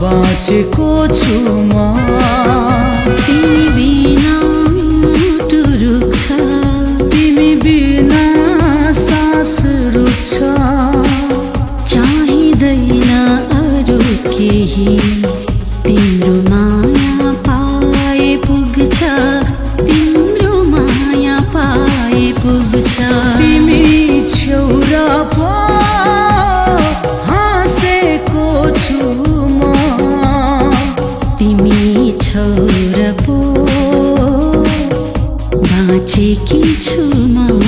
बाँचेको छु म तिमी बिना रुक्छ तिमी बिना सास रुक्छ चाहिँदैन अरू केही तिम्रो माया पाए पुग्छ तिम्रो माया पाए पुग्छ तिमी छेउरा पो हाँसेको छु म तिमी छोरा पो बाँचेकी छु म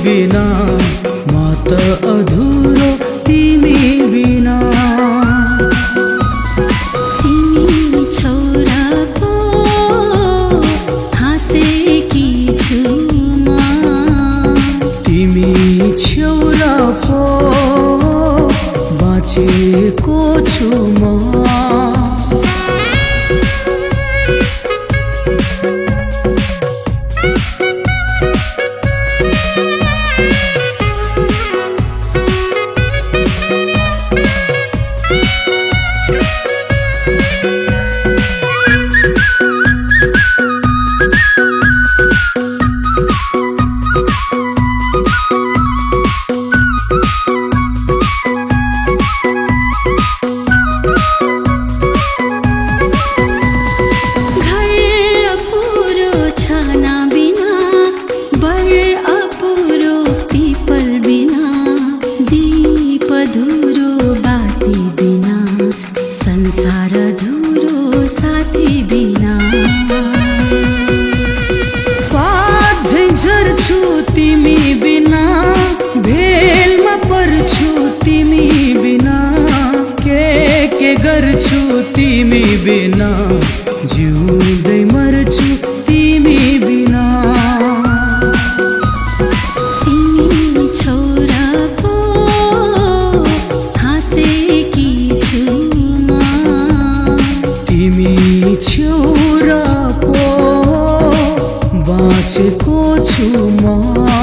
बिना म त अधुरो तिमी बिना तिमी छोरा पो हाँसेकी छु म तिमी छेउरा पो बाँचेको छु म संसार अधुरो साथी बिना झर्छु तिमी बिना भेलमा पर्छु तिमी बिना के गर्छु तिमी बिना जिउँदै मर्छु तिमी बिना तिमी छोरा पो हाँसेकी छु म तिमी छेउरा पो बाँचेको छु म